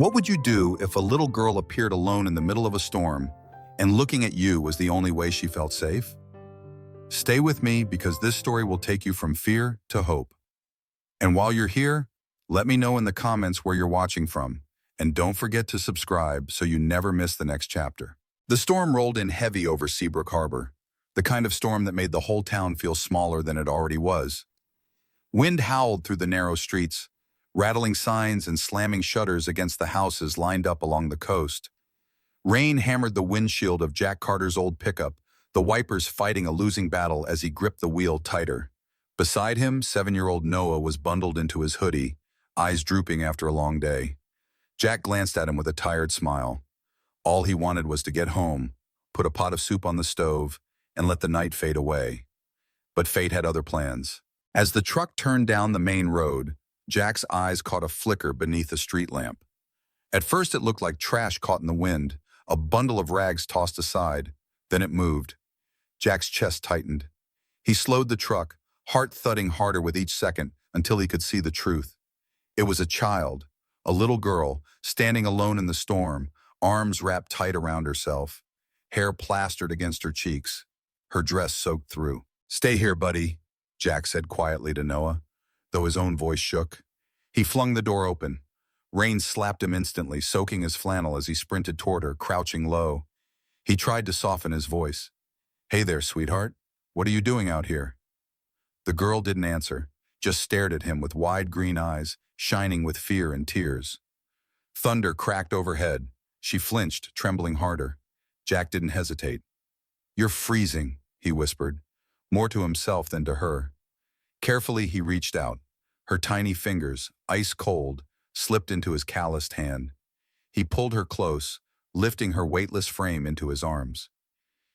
What would you do if a little girl appeared alone in the middle of a storm and looking at you was the only way she felt safe? Stay with me because this story will take you from fear to hope. And while you're here, let me know in the comments where you're watching from. And don't forget to subscribe so you never miss the next chapter. The storm rolled in heavy over Seabrook Harbor, the kind of storm that made the whole town feel smaller than it already was. Wind howled through the narrow streets, rattling signs and slamming shutters against the houses lined up along the coast. Rain hammered the windshield of Jack Carter's old pickup, the wipers fighting a losing battle as he gripped the wheel tighter. Beside him, 7-year-old Noah was bundled into his hoodie, eyes drooping after a long day. Jack glanced at him with a tired smile. All he wanted was to get home, put a pot of soup on the stove, and let the night fade away. But fate had other plans. As the truck turned down the main road, Jack's eyes caught a flicker beneath a street lamp. At first it looked like trash caught in the wind, a bundle of rags tossed aside. Then it moved. Jack's chest tightened. He slowed the truck, heart thudding harder with each second until he could see the truth. It was a child, a little girl, standing alone in the storm, arms wrapped tight around herself, hair plastered against her cheeks, her dress soaked through. "Stay here, buddy," Jack said quietly to Noah, though his own voice shook. He flung the door open. Rain slapped him instantly, soaking his flannel as he sprinted toward her, crouching low. He tried to soften his voice. "Hey there, sweetheart. What are you doing out here?" The girl didn't answer, just stared at him with wide green eyes, shining with fear and tears. Thunder cracked overhead. She flinched, trembling harder. Jack didn't hesitate. "You're freezing," he whispered, more to himself than to her. Carefully, he reached out. Her tiny fingers, ice cold, slipped into his calloused hand. He pulled her close, lifting her weightless frame into his arms.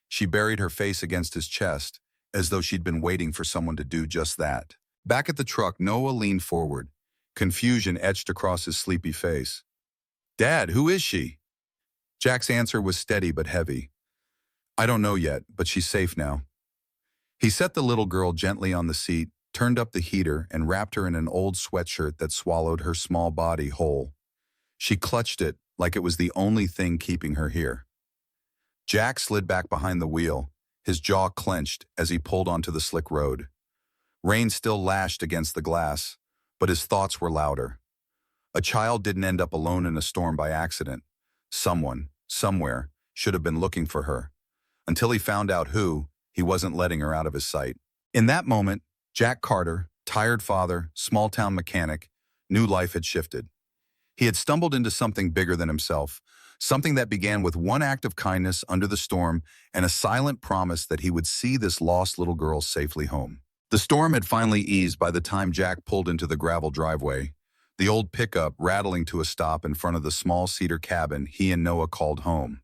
She buried her face against his chest, as though she'd been waiting for someone to do just that. Back at the truck, Noah leaned forward, confusion etched across his sleepy face. "Dad, who is she?" Jack's answer was steady but heavy. "I don't know yet, but she's safe now." He set the little girl gently on the seat, turned up the heater, and wrapped her in an old sweatshirt that swallowed her small body whole. She clutched it like it was the only thing keeping her here. Jack slid back behind the wheel, his jaw clenched as he pulled onto the slick road. Rain still lashed against the glass, but his thoughts were louder. A child didn't end up alone in a storm by accident. Someone, somewhere, should have been looking for her. Until he found out who, he wasn't letting her out of his sight. In that moment, Jack Carter, tired father, small-town mechanic, knew life had shifted. He had stumbled into something bigger than himself, something that began with one act of kindness under the storm and a silent promise that he would see this lost little girl safely home. The storm had finally eased by the time Jack pulled into the gravel driveway, the old pickup rattling to a stop in front of the small cedar cabin he and Noah called home.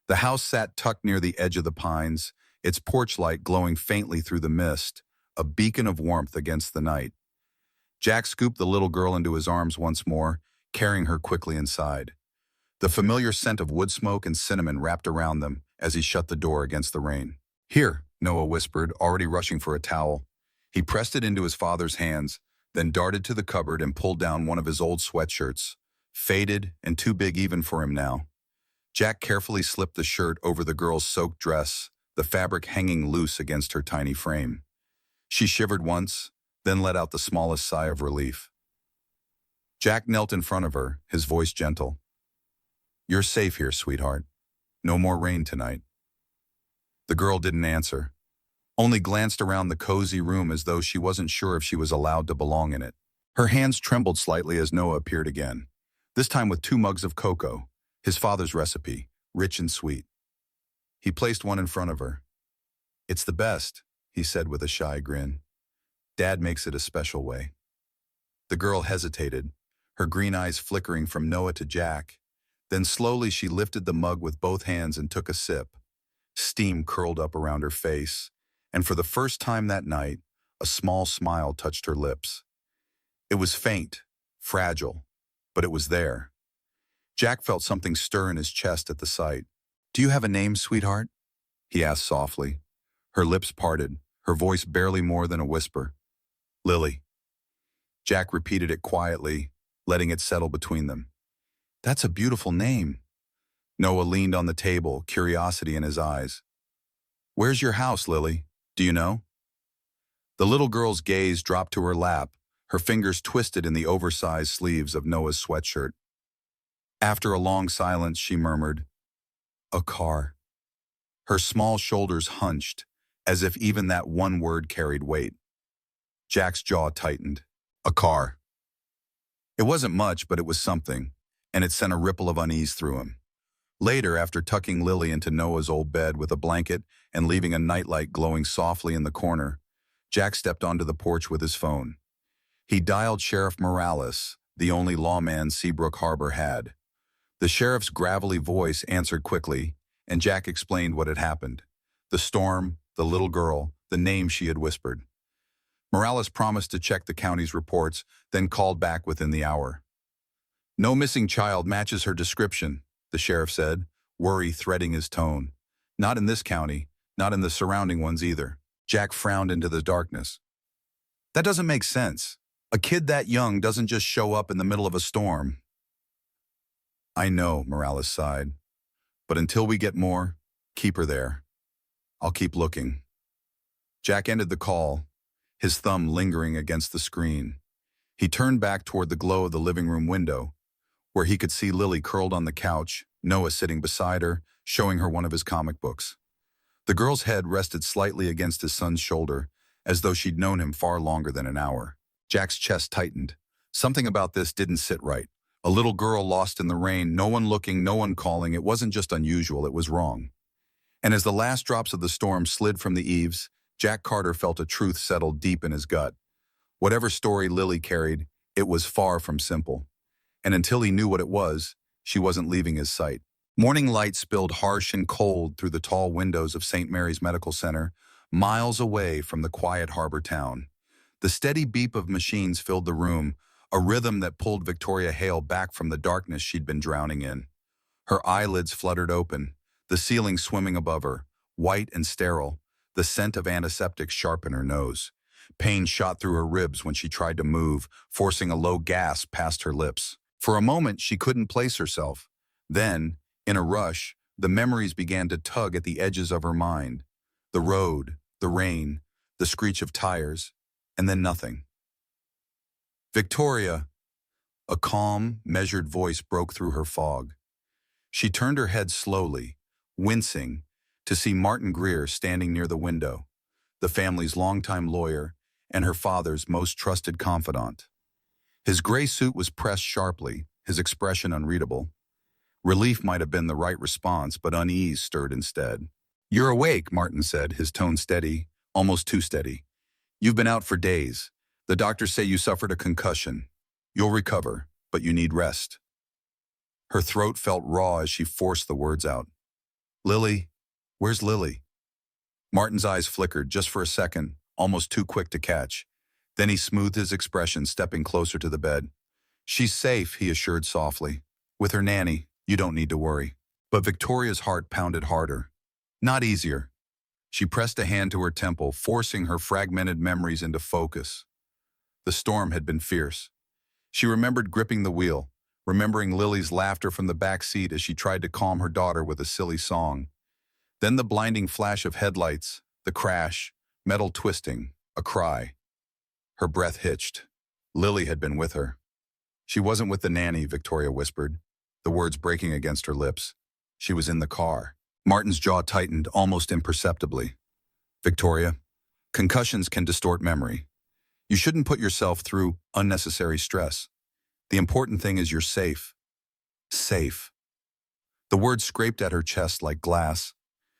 The house sat tucked near the edge of the pines, its porch light glowing faintly through the mist, a beacon of warmth against the night. Jack scooped the little girl into his arms once more, carrying her quickly inside. The familiar scent of wood smoke and cinnamon wrapped around them as he shut the door against the rain. "Here," Noah whispered, already rushing for a towel. He pressed it into his father's hands, then darted to the cupboard and pulled down one of his old sweatshirts, faded and too big even for him now. Jack carefully slipped the shirt over the girl's soaked dress, the fabric hanging loose against her tiny frame. She shivered once, then let out the smallest sigh of relief. Jack knelt in front of her, his voice gentle. "You're safe here, sweetheart. No more rain tonight." The girl didn't answer, only glanced around the cozy room as though she wasn't sure if she was allowed to belong in it. Her hands trembled slightly as Noah appeared again, this time with 2 mugs of cocoa, his father's recipe, rich and sweet. He placed one in front of her. "It's the best," he said with a shy grin. "Dad makes it a special way." The girl hesitated, her green eyes flickering from Noah to Jack. Then slowly she lifted the mug with both hands and took a sip. Steam curled up around her face, and for the first time that night, a small smile touched her lips. It was faint, fragile, but it was there. Jack felt something stir in his chest at the sight. "Do you have a name, sweetheart?" he asked softly. Her lips parted, her voice barely more than a whisper. "Lily." Jack repeated it quietly, letting it settle between them. That's a beautiful name. Noah leaned on the table, curiosity in his eyes. Where's your house, Lily? Do you know? The little girl's gaze dropped to her lap, her fingers twisted in the oversized sleeves of Noah's sweatshirt. After a long silence, she murmured, "A car." Her small shoulders hunched, as if even that one word carried weight. Jack's jaw tightened. A car. It wasn't much, but it was something, and it sent a ripple of unease through him. Later, after tucking Lily into Noah's old bed with a blanket and leaving a nightlight glowing softly in the corner, Jack stepped onto the porch with his phone. He dialed Sheriff Morales, the only lawman Seabrook Harbor had. The sheriff's gravelly voice answered quickly, and Jack explained what had happened. The storm, the little girl, the name she had whispered. Morales promised to check the county's reports, then called back within the hour. "No missing child matches her description," the sheriff said, worry threading his tone. "Not in this county, not in the surrounding ones either." Jack frowned into the darkness. "That doesn't make sense. A kid that young doesn't just show up in the middle of a storm." "I know," Morales sighed. "But until we get more, keep her there. I'll keep looking." Jack ended the call, his thumb lingering against the screen. He turned back toward the glow of the living room window, where he could see Lily curled on the couch, Noah sitting beside her, showing her one of his comic books. The girl's head rested slightly against his son's shoulder, as though she'd known him far longer than an hour. Jack's chest tightened. Something about this didn't sit right. A little girl lost in the rain, no one looking, no one calling. It wasn't just unusual, it was wrong. And as the last drops of the storm slid from the eaves, Jack Carter felt a truth settle deep in his gut. Whatever story Lily carried, it was far from simple. And until he knew what it was, she wasn't leaving his sight. Morning light spilled harsh and cold through the tall windows of St. Mary's Medical Center, miles away from the quiet harbor town. The steady beep of machines filled the room, a rhythm that pulled Victoria Hale back from the darkness she'd been drowning in. Her eyelids fluttered open, the ceiling swimming above her, white and sterile, the scent of antiseptic sharp in her nose. Pain shot through her ribs when she tried to move, forcing a low gasp past her lips. For a moment, she couldn't place herself. Then, in a rush, the memories began to tug at the edges of her mind. The road, the rain, the screech of tires, and then nothing. "Victoria!" A calm, measured voice broke through her fog. She turned her head slowly, wincing, to see Martin Greer standing near the window, the family's longtime lawyer and her father's most trusted confidant. His gray suit was pressed sharply, his expression unreadable. Relief might have been the right response, but unease stirred instead. "You're awake," Martin said, his tone steady, almost too steady. "You've been out for days. The doctors say you suffered a concussion. You'll recover, but you need rest." Her throat felt raw as she forced the words out. "Lily? Where's Lily?" Martin's eyes flickered just for a second, almost too quick to catch. Then he smoothed his expression, stepping closer to the bed. "She's safe," he assured softly. "With her nanny. You don't need to worry." But Victoria's heart pounded harder. Not easier. She pressed a hand to her temple, forcing her fragmented memories into focus. The storm had been fierce. She remembered gripping the wheel, remembering Lily's laughter from the back seat as she tried to calm her daughter with a silly song. Then the blinding flash of headlights, the crash, metal twisting, a cry. Her breath hitched. Lily had been with her. "She wasn't with the nanny," Victoria whispered, the words breaking against her lips. "She was in the car." Martin's jaw tightened almost imperceptibly. "Victoria, concussions can distort memory. You shouldn't put yourself through unnecessary stress. The important thing is you're safe." Safe. The words scraped at her chest like glass.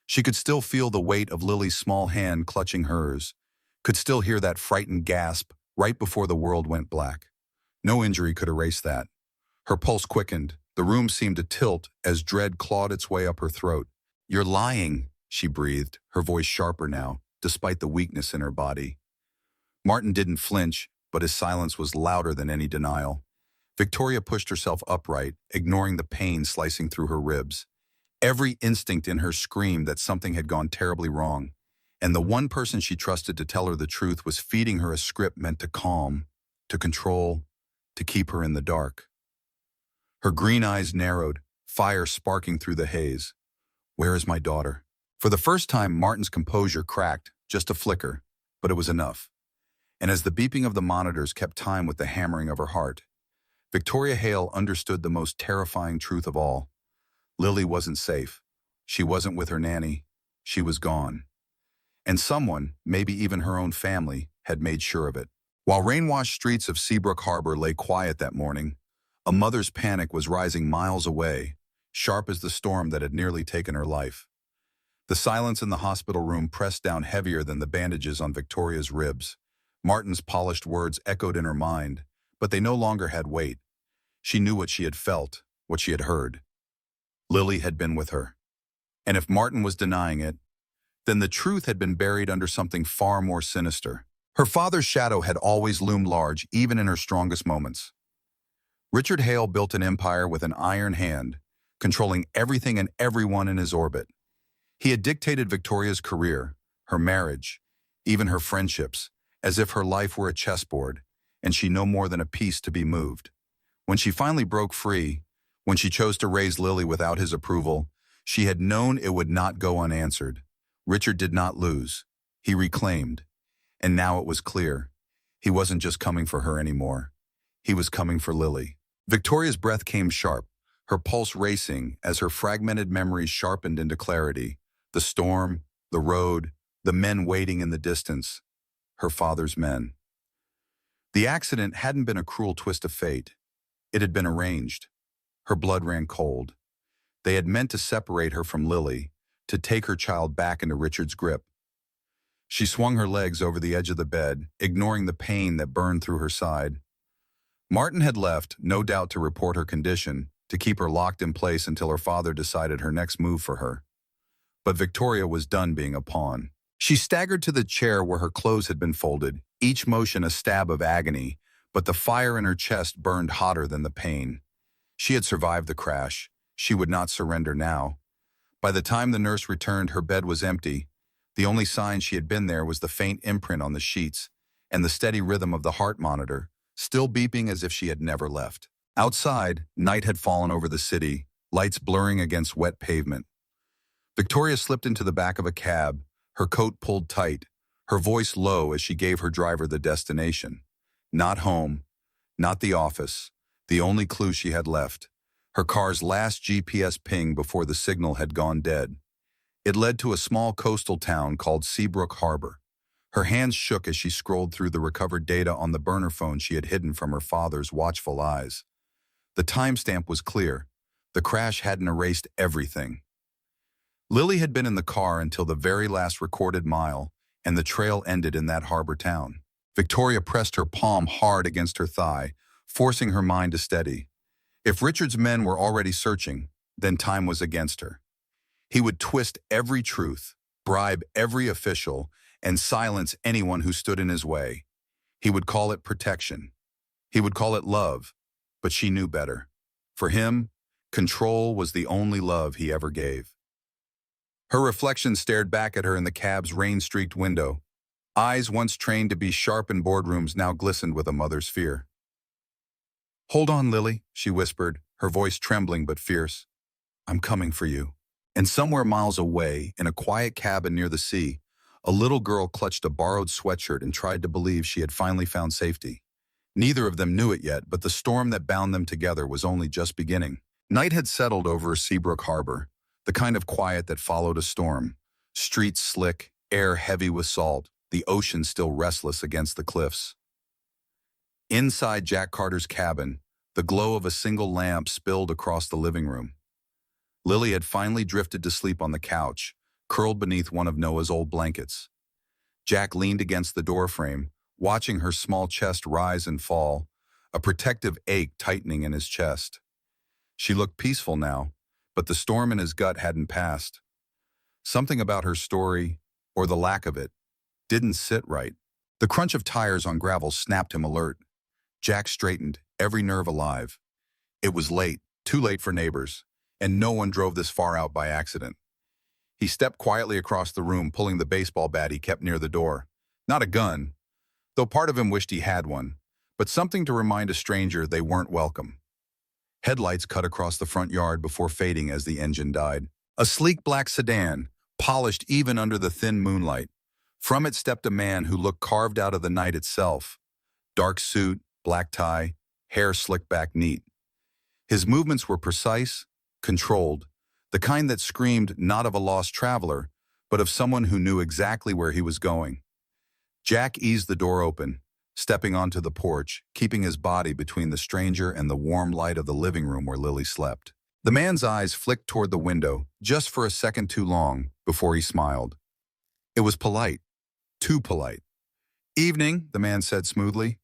She could still feel the weight of Lily's small hand clutching hers, could still hear that frightened gasp right before the world went black. No injury could erase that. Her pulse quickened. The room seemed to tilt as dread clawed its way up her throat. "You're lying," she breathed, her voice sharper now, despite the weakness in her body. Martin didn't flinch, but his silence was louder than any denial. Victoria pushed herself upright, ignoring the pain slicing through her ribs. Every instinct in her screamed that something had gone terribly wrong, and the one person she trusted to tell her the truth was feeding her a script meant to calm, to control, to keep her in the dark. Her green eyes narrowed, fire sparking through the haze. Where is my daughter? For the first time, Martin's composure cracked, just a flicker, but it was enough. And as the beeping of the monitors kept time with the hammering of her heart, Victoria Hale understood the most terrifying truth of all. Lily wasn't safe. She wasn't with her nanny. She was gone. And someone, maybe even her own family, had made sure of it. While rain-washed streets of Seabrook Harbor lay quiet that morning, a mother's panic was rising miles away, sharp as the storm that had nearly taken her life. The silence in the hospital room pressed down heavier than the bandages on Victoria's ribs. Martin's polished words echoed in her mind, but they no longer had weight. She knew what she had felt, what she had heard. Lily had been with her. And if Martin was denying it, then the truth had been buried under something far more sinister. Her father's shadow had always loomed large, even in her strongest moments. Richard Hale built an empire with an iron hand, controlling everything and everyone in his orbit. He had dictated Victoria's career, her marriage, even her friendships, as if her life were a chessboard, and she no more than a piece to be moved. When she finally broke free, when she chose to raise Lily without his approval, she had known it would not go unanswered. Richard did not lose. He reclaimed. And now it was clear. He wasn't just coming for her anymore. He was coming for Lily. Victoria's breath came sharp, her pulse racing as her fragmented memories sharpened into clarity. The storm, the road, the men waiting in the distance. Her father's men. The accident hadn't been a cruel twist of fate. It had been arranged. Her blood ran cold. They had meant to separate her from Lily, to take her child back into Richard's grip. She swung her legs over the edge of the bed, ignoring the pain that burned through her side. Martin had left, no doubt to report her condition, to keep her locked in place until her father decided her next move for her. But Victoria was done being a pawn. She staggered to the chair where her clothes had been folded, each motion a stab of agony, but the fire in her chest burned hotter than the pain. She had survived the crash. She would not surrender now. By the time the nurse returned, her bed was empty. The only sign she had been there was the faint imprint on the sheets and the steady rhythm of the heart monitor, still beeping as if she had never left. Outside, night had fallen over the city, lights blurring against wet pavement. Victoria slipped into the back of a cab, her coat pulled tight, her voice low as she gave her driver the destination. Not home, not the office, the only clue she had left. Her car's last GPS ping before the signal had gone dead. It led to a small coastal town called Seabrook Harbor. Her hands shook as she scrolled through the recovered data on the burner phone she had hidden from her father's watchful eyes. The timestamp was clear. The crash hadn't erased everything. Lily had been in the car until the very last recorded mile, and the trail ended in that harbor town. Victoria pressed her palm hard against her thigh, forcing her mind to steady. If Richard's men were already searching, then time was against her. He would twist every truth, bribe every official, and silence anyone who stood in his way. He would call it protection. He would call it love, but she knew better. For him, control was the only love he ever gave. Her reflection stared back at her in the cab's rain-streaked window. Eyes once trained to be sharp in boardrooms now glistened with a mother's fear. "Hold on, Lily," she whispered, her voice trembling but fierce. "I'm coming for you." And somewhere miles away, in a quiet cabin near the sea, a little girl clutched a borrowed sweatshirt and tried to believe she had finally found safety. Neither of them knew it yet, but the storm that bound them together was only just beginning. Night had settled over Seabrook Harbor, the kind of quiet that followed a storm. Streets slick, air heavy with salt, the ocean still restless against the cliffs. Inside Jack Carter's cabin, the glow of a single lamp spilled across the living room. Lily had finally drifted to sleep on the couch, curled beneath one of Noah's old blankets. Jack leaned against the doorframe, watching her small chest rise and fall, a protective ache tightening in his chest. She looked peaceful now, but the storm in his gut hadn't passed. Something about her story, or the lack of it, didn't sit right. The crunch of tires on gravel snapped him alert. Jack straightened, every nerve alive. It was late, too late for neighbors, and no one drove this far out by accident. He stepped quietly across the room, pulling the baseball bat he kept near the door. Not a gun, though part of him wished he had one, but something to remind a stranger they weren't welcome. Headlights cut across the front yard before fading as the engine died. A sleek black sedan, polished even under the thin moonlight. From it stepped a man who looked carved out of the night itself. Dark suit, black tie, hair slicked back neat. His movements were precise, controlled, the kind that screamed not of a lost traveler, but of someone who knew exactly where he was going. Jack eased the door open, stepping onto the porch, keeping his body between the stranger and the warm light of the living room where Lily slept. The man's eyes flicked toward the window, just for a second too long, before he smiled. It was polite. Too polite. "Evening," the man said smoothly.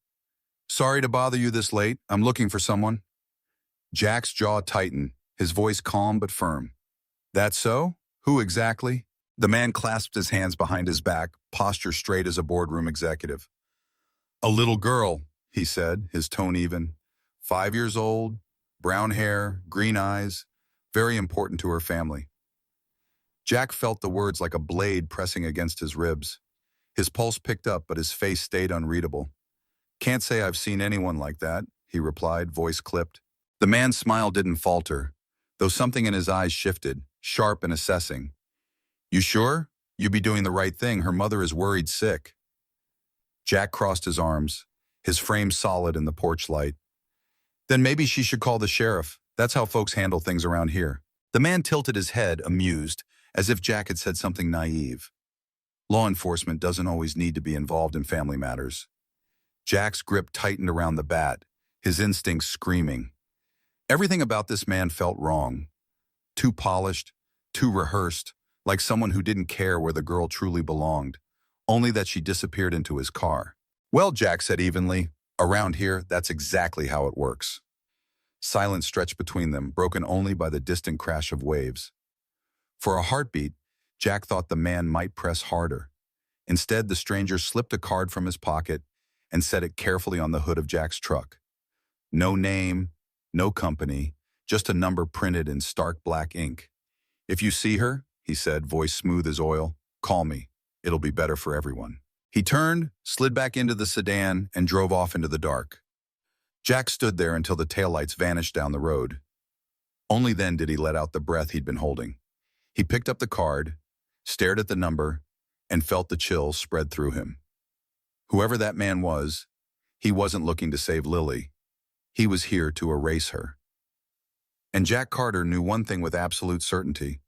"Sorry to bother you this late. I'm looking for someone." Jack's jaw tightened, his voice calm but firm. "That so? Who exactly?" The man clasped his hands behind his back, posture straight as a boardroom executive. "A little girl," he said, his tone even. 5 years old, brown hair, green eyes, very important to her family. Jack felt the words like a blade pressing against his ribs. His pulse picked up, but his face stayed unreadable. "Can't say I've seen anyone like that," he replied, voice clipped. The man's smile didn't falter, though something in his eyes shifted, sharp and assessing. "You sure? You be doing the right thing. Her mother is worried sick." Jack crossed his arms, his frame solid in the porch light. "Then maybe she should call the sheriff. That's how folks handle things around here." The man tilted his head, amused, as if Jack had said something naive. Law enforcement doesn't always need to be involved in family matters. Jack's grip tightened around the bat, his instincts screaming. Everything about this man felt wrong. Too polished, too rehearsed, like someone who didn't care where the girl truly belonged, only that she disappeared into his car. "Well," Jack said evenly, "around here, that's exactly how it works." Silence stretched between them, broken only by the distant crash of waves. For a heartbeat, Jack thought the man might press harder. Instead, the stranger slipped a card from his pocket and set it carefully on the hood of Jack's truck. No name, no company, just a number printed in stark black ink. "If you see her," he said, voice smooth as oil, "call me. It'll be better for everyone." He turned, slid back into the sedan, and drove off into the dark. Jack stood there until the taillights vanished down the road. Only then did he let out the breath he'd been holding. He picked up the card, stared at the number, and felt the chill spread through him. Whoever that man was, he wasn't looking to save Lily. He was here to erase her. And Jack Carter knew one thing with absolute certainty.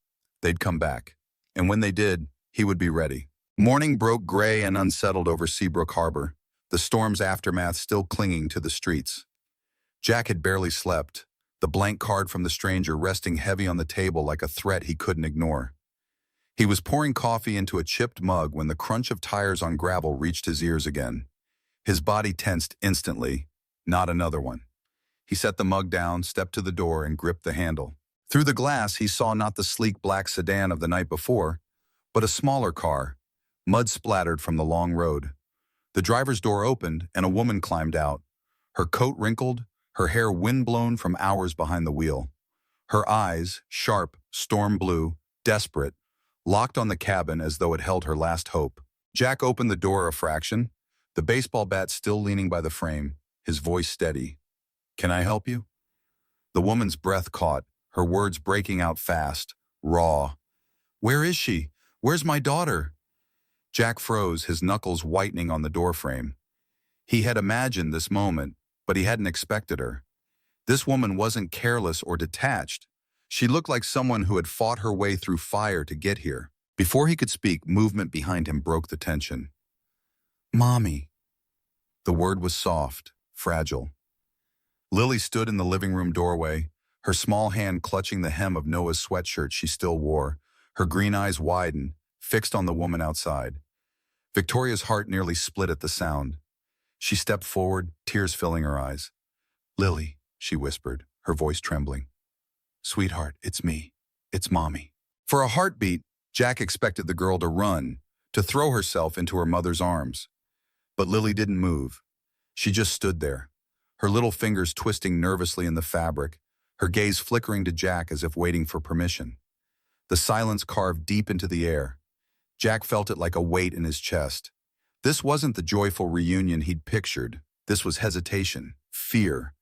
They'd come back. And when they did, he would be ready. Morning broke gray and unsettled over Seabrook Harbor, the storm's aftermath still clinging to the streets. Jack had barely slept, the blank card from the stranger resting heavy on the table like a threat he couldn't ignore. He was pouring coffee into a chipped mug when the crunch of tires on gravel reached his ears again. His body tensed instantly. Not another one. He set the mug down, stepped to the door, and gripped the handle. Through the glass, he saw not the sleek black sedan of the night before, but a smaller car, mud splattered from the long road. The driver's door opened, and a woman climbed out, her coat wrinkled, her hair windblown from hours behind the wheel. Her eyes, sharp, storm blue, desperate, locked on the cabin as though it held her last hope. Jack opened the door a fraction, the baseball bat still leaning by the frame, his voice steady. "Can I help you?" The woman's breath caught, her words breaking out fast, raw. "Where is she? Where's my daughter?" Jack froze, his knuckles whitening on the doorframe. He had imagined this moment, but he hadn't expected her. This woman wasn't careless or detached. She looked like someone who had fought her way through fire to get here. Before he could speak, movement behind him broke the tension. "Mommy." The word was soft, fragile. Lily stood in the living room doorway, her small hand clutching the hem of Noah's sweatshirt she still wore, her green eyes widened, fixed on the woman outside. Victoria's heart nearly split at the sound. She stepped forward, tears filling her eyes. "Lily," she whispered, her voice trembling. "Sweetheart, it's me. It's Mommy." For a heartbeat, Jack expected the girl to run, to throw herself into her mother's arms. But Lily didn't move. She just stood there, her little fingers twisting nervously in the fabric, her gaze flickering to Jack as if waiting for permission. The silence carved deep into the air. Jack felt it like a weight in his chest. This wasn't the joyful reunion he'd pictured. This was hesitation, fear.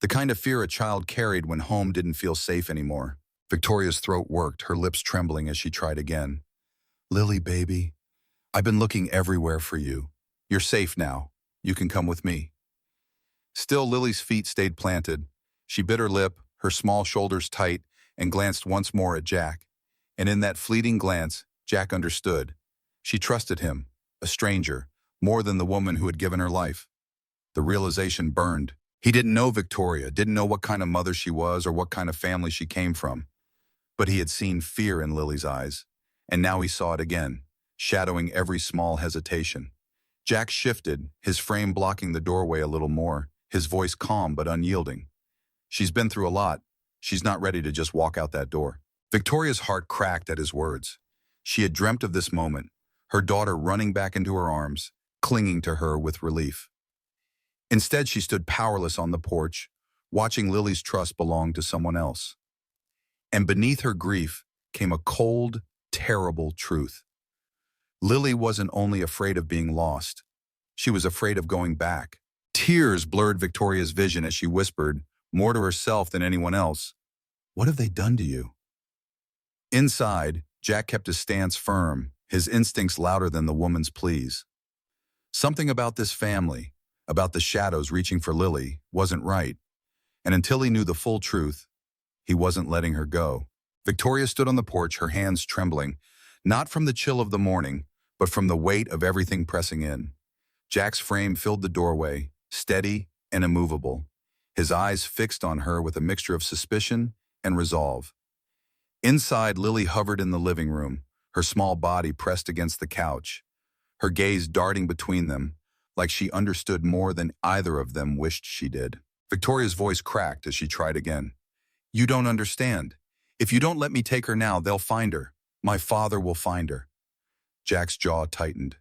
The kind of fear a child carried when home didn't feel safe anymore. Victoria's throat worked, her lips trembling as she tried again. Lily, baby, I've been looking everywhere for you. You're safe now. You can come with me. Still, Lily's feet stayed planted. She bit her lip, her small shoulders tight, and glanced once more at Jack. And in that fleeting glance, Jack understood. She trusted him, a stranger, more than the woman who had given her life. The realization burned. He didn't know Victoria, didn't know what kind of mother she was or what kind of family she came from. But he had seen fear in Lily's eyes, and now he saw it again, shadowing every small hesitation. Jack shifted, his frame blocking the doorway a little more, his voice calm but unyielding. She's been through a lot. She's not ready to just walk out that door. Victoria's heart cracked at his words. She had dreamt of this moment, her daughter running back into her arms, clinging to her with relief. Instead, she stood powerless on the porch, watching Lily's trust belong to someone else. And beneath her grief came a cold, terrible truth. Lily wasn't only afraid of being lost. She was afraid of going back. Tears blurred Victoria's vision as she whispered, more to herself than anyone else, "What have they done to you?" Inside, Jack kept his stance firm, his instincts louder than the woman's pleas. Something about this family, about the shadows reaching for Lily, wasn't right. And until he knew the full truth, he wasn't letting her go. Victoria stood on the porch, her hands trembling, not from the chill of the morning, but from the weight of everything pressing in. Jack's frame filled the doorway, steady and immovable, his eyes fixed on her with a mixture of suspicion and resolve. Inside, Lily hovered in the living room, her small body pressed against the couch, her gaze darting between them, like she understood more than either of them wished she did. Victoria's voice cracked as she tried again. "You don't understand. If you don't let me take her now, they'll find her. My father will find her." Jack's jaw tightened.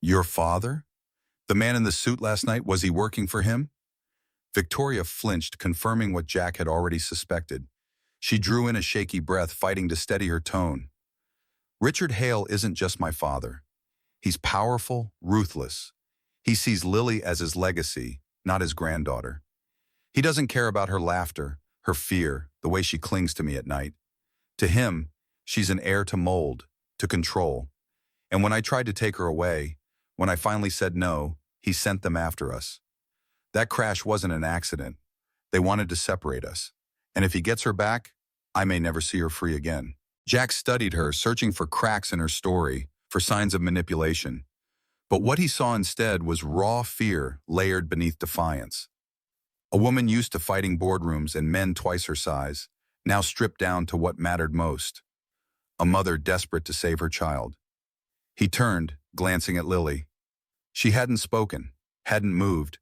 "Your father? The man in the suit last night, was he working for him?" Victoria flinched, confirming what Jack had already suspected. She drew in a shaky breath, fighting to steady her tone. "Richard Hale isn't just my father. He's powerful, ruthless. He sees Lily as his legacy, not his granddaughter. He doesn't care about her laughter, her fear, the way she clings to me at night. To him, she's an heir to mold, to control. And when I tried to take her away, when I finally said no, he sent them after us. That crash wasn't an accident. They wanted to separate us. And if he gets her back, I may never see her free again." Jack studied her, searching for cracks in her story, for signs of manipulation. But what he saw instead was raw fear layered beneath defiance. A woman used to fighting boardrooms and men twice her size, now stripped down to what mattered most. A mother desperate to save her child. He turned, glancing at Lily. She hadn't spoken, hadn't moved,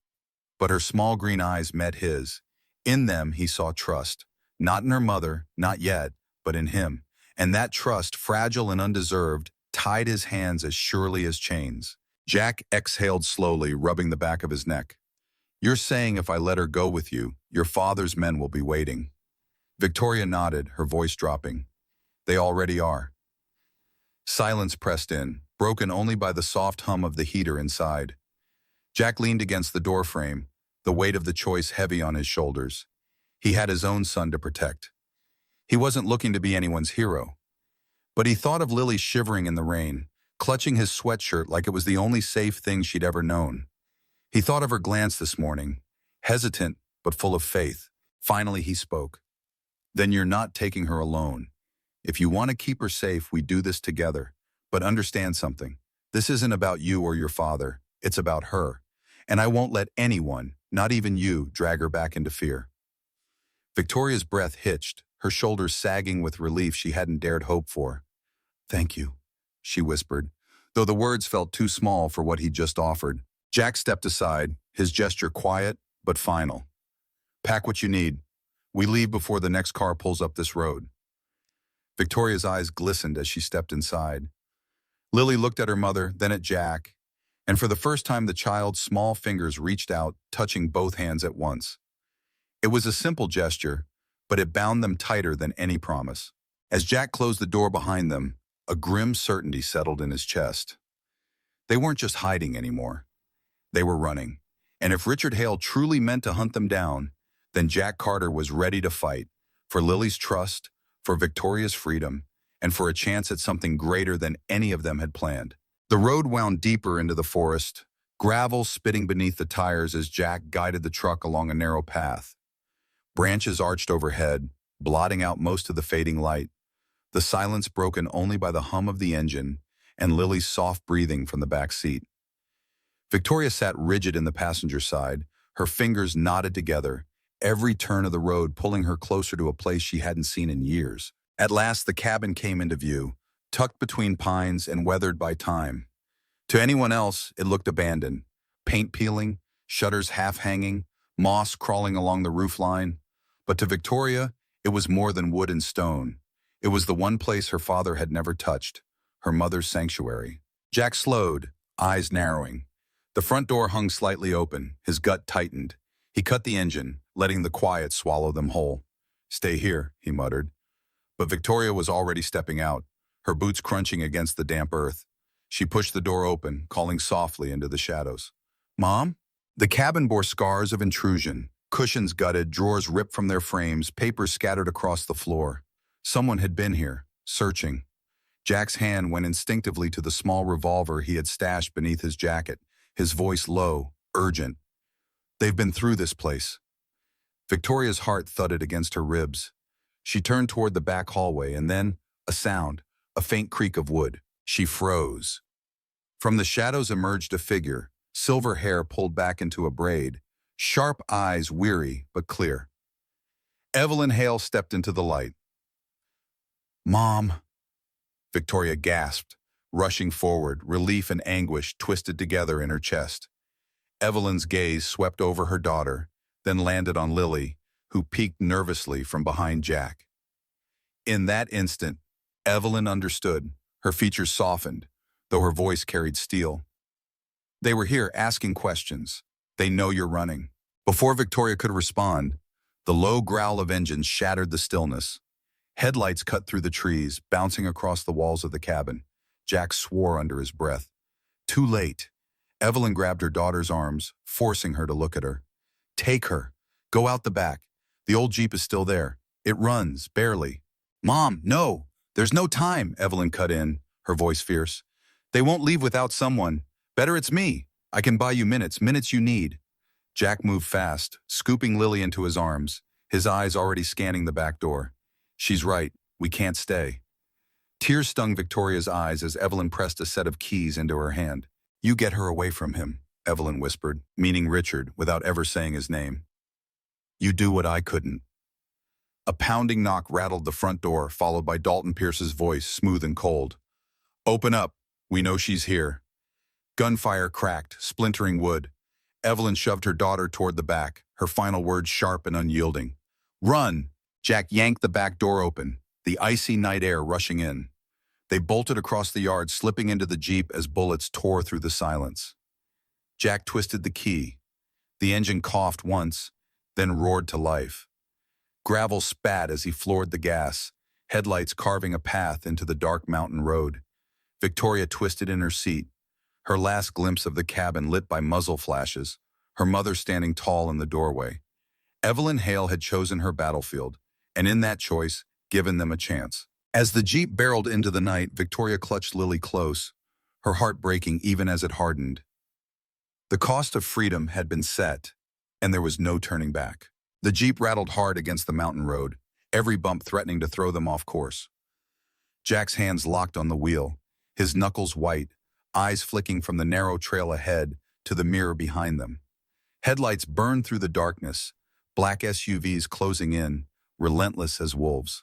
but her small green eyes met his. In them, he saw trust. Not in her mother, not yet, but in him. And that trust, fragile and undeserved, tied his hands as surely as chains. Jack exhaled slowly, rubbing the back of his neck. "You're saying if I let her go with you, your father's men will be waiting." Victoria nodded, her voice dropping. "They already are." Silence pressed in, broken only by the soft hum of the heater inside. Jack leaned against the doorframe, the weight of the choice heavy on his shoulders. He had his own son to protect. He wasn't looking to be anyone's hero. But he thought of Lily shivering in the rain, clutching his sweatshirt like it was the only safe thing she'd ever known. He thought of her glance this morning, hesitant but full of faith. Finally, he spoke. "Then you're not taking her alone. If you want to keep her safe, we do this together. But understand something. This isn't about you or your father. It's about her. And I won't let anyone, not even you, drag her back into fear." Victoria's breath hitched, her shoulders sagging with relief she hadn't dared hope for. "Thank you," she whispered, though the words felt too small for what he'd just offered. Jack stepped aside, his gesture quiet but final. "Pack what you need. We leave before the next car pulls up this road." Victoria's eyes glistened as she stepped inside. Lily looked at her mother, then at Jack, and for the first time the child's small fingers reached out, touching both hands at once. It was a simple gesture, but it bound them tighter than any promise. As Jack closed the door behind them, a grim certainty settled in his chest. They weren't just hiding anymore. They were running. And if Richard Hale truly meant to hunt them down, then Jack Carter was ready to fight for Lily's trust, for Victoria's freedom, and for a chance at something greater than any of them had planned. The road wound deeper into the forest, gravel spitting beneath the tires as Jack guided the truck along a narrow path. Branches arched overhead, blotting out most of the fading light, the silence broken only by the hum of the engine and Lily's soft breathing from the back seat. Victoria sat rigid in the passenger side, her fingers knotted together, every turn of the road pulling her closer to a place she hadn't seen in years. At last, the cabin came into view, tucked between pines and weathered by time. To anyone else, it looked abandoned. Paint peeling, shutters half-hanging, moss crawling along the roofline. But to Victoria, it was more than wood and stone. It was the one place her father had never touched, her mother's sanctuary. Jack slowed, eyes narrowing. The front door hung slightly open, his gut tightened. He cut the engine, letting the quiet swallow them whole. "Stay here," he muttered. But Victoria was already stepping out, her boots crunching against the damp earth. She pushed the door open, calling softly into the shadows. "Mom?" The cabin bore scars of intrusion, cushions gutted, drawers ripped from their frames, papers scattered across the floor. Someone had been here, searching. Jack's hand went instinctively to the small revolver he had stashed beneath his jacket, his voice low, urgent. "They've been through this place." Victoria's heart thudded against her ribs. She turned toward the back hallway, and then, a sound, a faint creak of wood. She froze. From the shadows emerged a figure, silver hair pulled back into a braid, sharp eyes weary but clear. Evelyn Hale stepped into the light. "Mom," Victoria gasped, rushing forward, relief and anguish twisted together in her chest. Evelyn's gaze swept over her daughter, then landed on Lily, who peeked nervously from behind Jack. In that instant, Evelyn understood. Her features softened, though her voice carried steel. "They were here asking questions. They know you're running." Before Victoria could respond, the low growl of engines shattered the stillness. Headlights cut through the trees, bouncing across the walls of the cabin. Jack swore under his breath. Too late. Evelyn grabbed her daughter's arms, forcing her to look at her. "Take her. Go out the back. The old Jeep is still there. It runs, barely." "Mom, no! There's no time," Evelyn cut in, her voice fierce. "They won't leave without someone. Better it's me. I can buy you minutes you need." Jack moved fast, scooping Lily into his arms, his eyes already scanning the back door. "She's right. We can't stay." Tears stung Victoria's eyes as Evelyn pressed a set of keys into her hand. "You get her away from him," Evelyn whispered, meaning Richard, without ever saying his name. "You do what I couldn't." A pounding knock rattled the front door, followed by Dalton Pierce's voice, smooth and cold. "Open up. We know she's here." Gunfire cracked, splintering wood. Evelyn shoved her daughter toward the back, her final words sharp and unyielding. "Run!" Jack yanked the back door open, the icy night air rushing in. They bolted across the yard, slipping into the Jeep as bullets tore through the silence. Jack twisted the key. The engine coughed once, then roared to life. Gravel spat as he floored the gas, headlights carving a path into the dark mountain road. Victoria twisted in her seat, her last glimpse of the cabin lit by muzzle flashes, her mother standing tall in the doorway. Evelyn Hale had chosen her battlefield, and in that choice, given them a chance. As the Jeep barreled into the night, Victoria clutched Lily close, her heart breaking even as it hardened. The cost of freedom had been set, and there was no turning back. The Jeep rattled hard against the mountain road, every bump threatening to throw them off course. Jack's hands locked on the wheel, his knuckles white, eyes flicking from the narrow trail ahead to the mirror behind them. Headlights burned through the darkness, black SUVs closing in, relentless as wolves.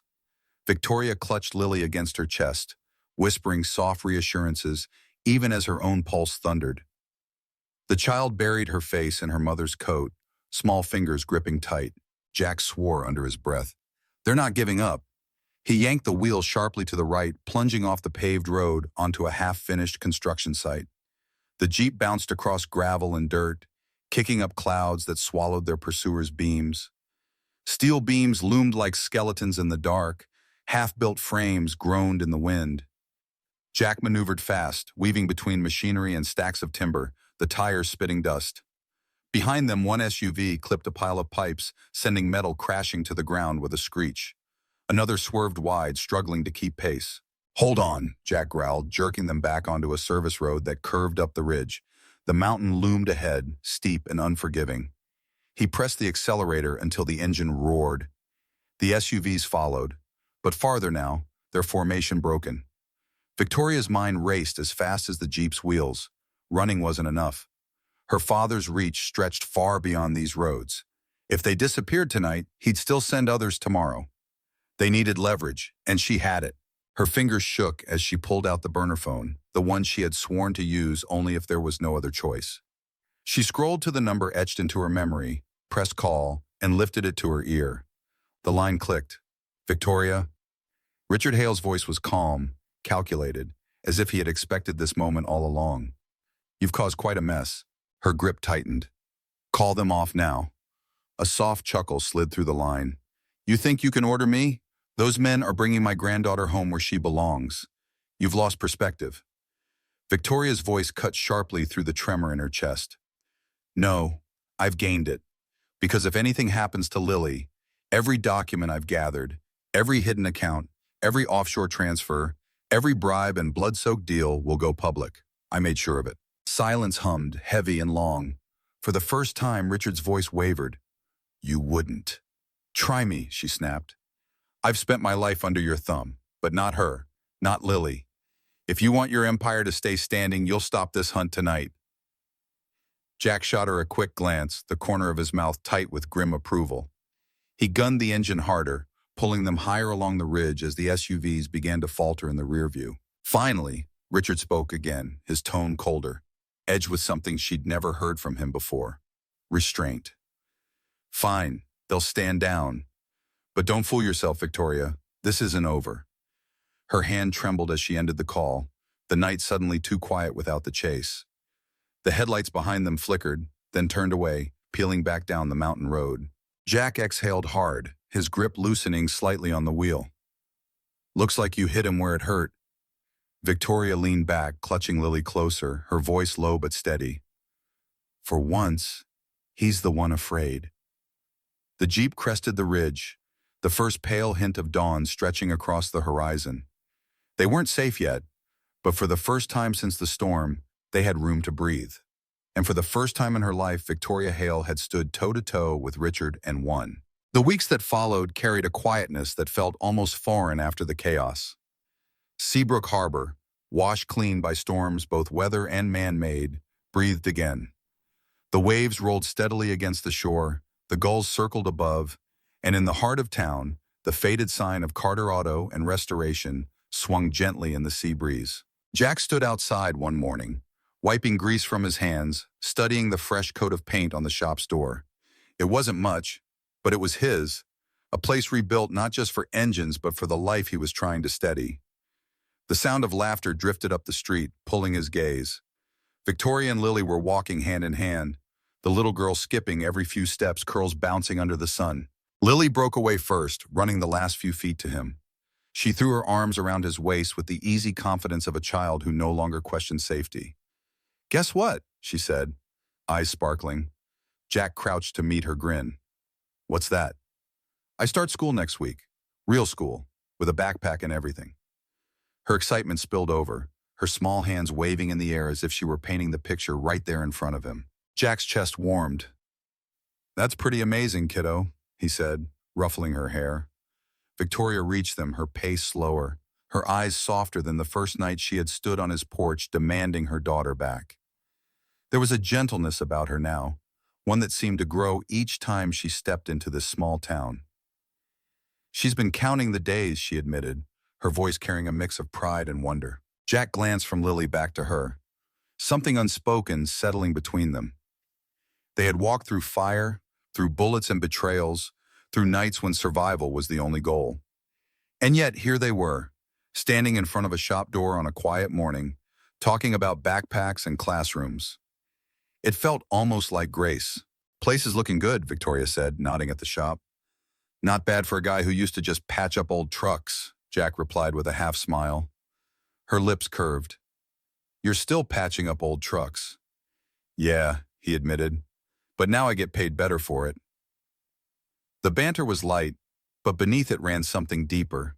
Victoria clutched Lily against her chest, whispering soft reassurances even as her own pulse thundered. The child buried her face in her mother's coat, small fingers gripping tight. Jack swore under his breath. "They're not giving up." He yanked the wheel sharply to the right, plunging off the paved road onto a half-finished construction site. The Jeep bounced across gravel and dirt, kicking up clouds that swallowed their pursuers' beams. Steel beams loomed like skeletons in the dark, half-built frames groaned in the wind. Jack maneuvered fast, weaving between machinery and stacks of timber, the tires spitting dust. Behind them, one SUV clipped a pile of pipes, sending metal crashing to the ground with a screech. Another swerved wide, struggling to keep pace. "Hold on," Jack growled, jerking them back onto a service road that curved up the ridge. The mountain loomed ahead, steep and unforgiving. He pressed the accelerator until the engine roared. The SUVs followed, but farther now, their formation broken. Victoria's mind raced as fast as the Jeep's wheels. Running wasn't enough. Her father's reach stretched far beyond these roads. If they disappeared tonight, he'd still send others tomorrow. They needed leverage, and she had it. Her fingers shook as she pulled out the burner phone, the one she had sworn to use only if there was no other choice. She scrolled to the number etched into her memory, pressed call, and lifted it to her ear. The line clicked. "Victoria?" Richard Hale's voice was calm, calculated, as if he had expected this moment all along. "You've caused quite a mess." Her grip tightened. "Call them off now." A soft chuckle slid through the line. "You think you can order me? Those men are bringing my granddaughter home where she belongs. You've lost perspective." Victoria's voice cut sharply through the tremor in her chest. "No, I've gained it. Because if anything happens to Lily, every document I've gathered, every hidden account, every offshore transfer, every bribe and blood-soaked deal will go public. I made sure of it." Silence hummed, heavy and long. For the first time, Richard's voice wavered. "You wouldn't." "Try me," she snapped. "I've spent my life under your thumb, but not her, not Lily. If you want your empire to stay standing, you'll stop this hunt tonight." Jack shot her a quick glance, the corner of his mouth tight with grim approval. He gunned the engine harder, pulling them higher along the ridge as the SUVs began to falter in the rear view. Finally, Richard spoke again, his tone colder, edged with something she'd never heard from him before. Restraint. "Fine, they'll stand down. But don't fool yourself, Victoria. This isn't over." Her hand trembled as she ended the call, the night suddenly too quiet without the chase. The headlights behind them flickered, then turned away, peeling back down the mountain road. Jack exhaled hard, his grip loosening slightly on the wheel. "Looks like you hit him where it hurt." Victoria leaned back, clutching Lily closer, her voice low but steady. "For once, he's the one afraid." The Jeep crested the ridge, the first pale hint of dawn stretching across the horizon. They weren't safe yet, but for the first time since the storm, they had room to breathe. And for the first time in her life, Victoria Hale had stood toe-to-toe with Richard and won. The weeks that followed carried a quietness that felt almost foreign after the chaos. Seabrook Harbor, washed clean by storms both weather and man-made, breathed again. The waves rolled steadily against the shore, the gulls circled above, and in the heart of town, the faded sign of Carter Auto and Restoration swung gently in the sea breeze. Jack stood outside one morning, wiping grease from his hands, studying the fresh coat of paint on the shop's door. It wasn't much, but it was his, a place rebuilt not just for engines but for the life he was trying to steady. The sound of laughter drifted up the street, pulling his gaze. Victoria and Lily were walking hand in hand, the little girl skipping every few steps, curls bouncing under the sun. Lily broke away first, running the last few feet to him. She threw her arms around his waist with the easy confidence of a child who no longer questioned safety. "Guess what?" she said, eyes sparkling. Jack crouched to meet her grin. "What's that?" "I start school next week. Real school, with a backpack and everything." Her excitement spilled over, her small hands waving in the air as if she were painting the picture right there in front of him. Jack's chest warmed. "That's pretty amazing, kiddo," he said, ruffling her hair. Victoria reached them, her pace slower, her eyes softer than the first night she had stood on his porch demanding her daughter back. There was a gentleness about her now, one that seemed to grow each time she stepped into this small town. "She's been counting the days," she admitted, her voice carrying a mix of pride and wonder. Jack glanced from Lily back to her, something unspoken settling between them. They had walked through fire, through bullets and betrayals, through nights when survival was the only goal. And yet here they were, standing in front of a shop door on a quiet morning, talking about backpacks and classrooms. It felt almost like grace. "Place is looking good," Victoria said, nodding at the shop. "Not bad for a guy who used to just patch up old trucks," Jack replied with a half smile. Her lips curved. "You're still patching up old trucks." "Yeah," he admitted. but now I get paid better for it. The banter was light, but beneath it ran something deeper.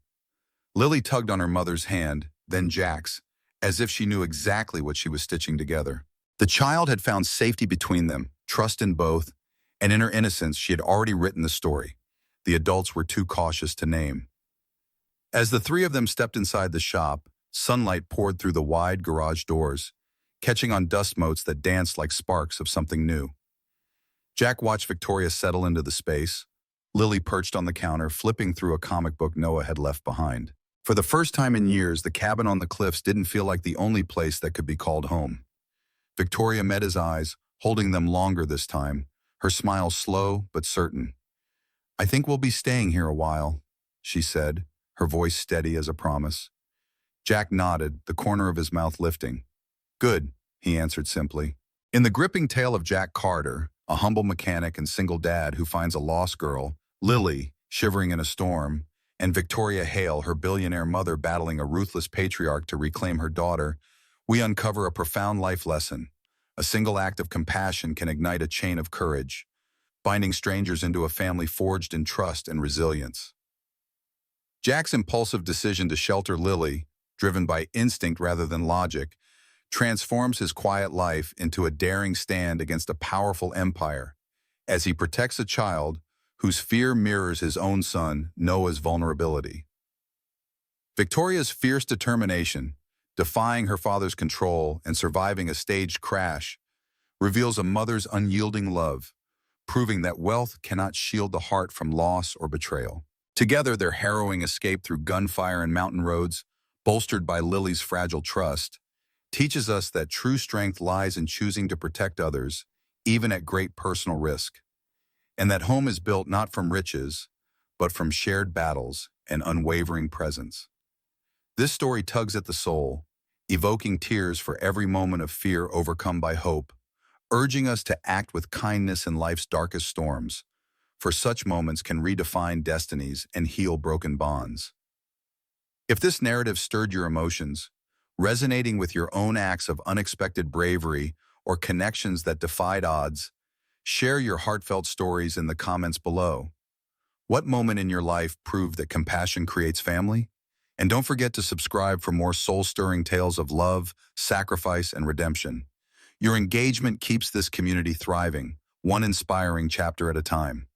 Lily tugged on her mother's hand, then Jack's, as if she knew exactly what she was stitching together. The child had found safety between them, trust in both, and in her innocence she had already written the story. The adults were too cautious to name. As the three of them stepped inside the shop, sunlight poured through the wide garage doors, catching on dust motes that danced like sparks of something new. Jack watched Victoria settle into the space, Lily perched on the counter, flipping through a comic book Noah had left behind. For the first time in years, the cabin on the cliffs didn't feel like the only place that could be called home. Victoria met his eyes, holding them longer this time, her smile slow but certain. "I think we'll be staying here a while," she said, her voice steady as a promise. Jack nodded, the corner of his mouth lifting. "Good," he answered simply. In the gripping tale of Jack Carter, a humble mechanic and single dad who finds a lost girl, Lily, shivering in a storm, and Victoria Hale, her billionaire mother battling a ruthless patriarch to reclaim her daughter, we uncover a profound life lesson. A single act of compassion can ignite a chain of courage, binding strangers into a family forged in trust and resilience. Jack's impulsive decision to shelter Lily, driven by instinct rather than logic, transforms his quiet life into a daring stand against a powerful empire, as he protects a child whose fear mirrors his own son, Noah's vulnerability. Victoria's fierce determination, defying her father's control and surviving a staged crash, reveals a mother's unyielding love, proving that wealth cannot shield the heart from loss or betrayal. Together, their harrowing escape through gunfire and mountain roads, bolstered by Lily's fragile trust, teaches us that true strength lies in choosing to protect others, even at great personal risk, and that home is built not from riches, but from shared battles and unwavering presence. This story tugs at the soul, evoking tears for every moment of fear overcome by hope, urging us to act with kindness in life's darkest storms, for such moments can redefine destinies and heal broken bonds. If this narrative stirred your emotions, resonating with your own acts of unexpected bravery or connections that defied odds, share your heartfelt stories in the comments below. What moment in your life proved that compassion creates family? And don't forget to subscribe for more soul-stirring tales of love, sacrifice, and redemption. Your engagement keeps this community thriving, one inspiring chapter at a time.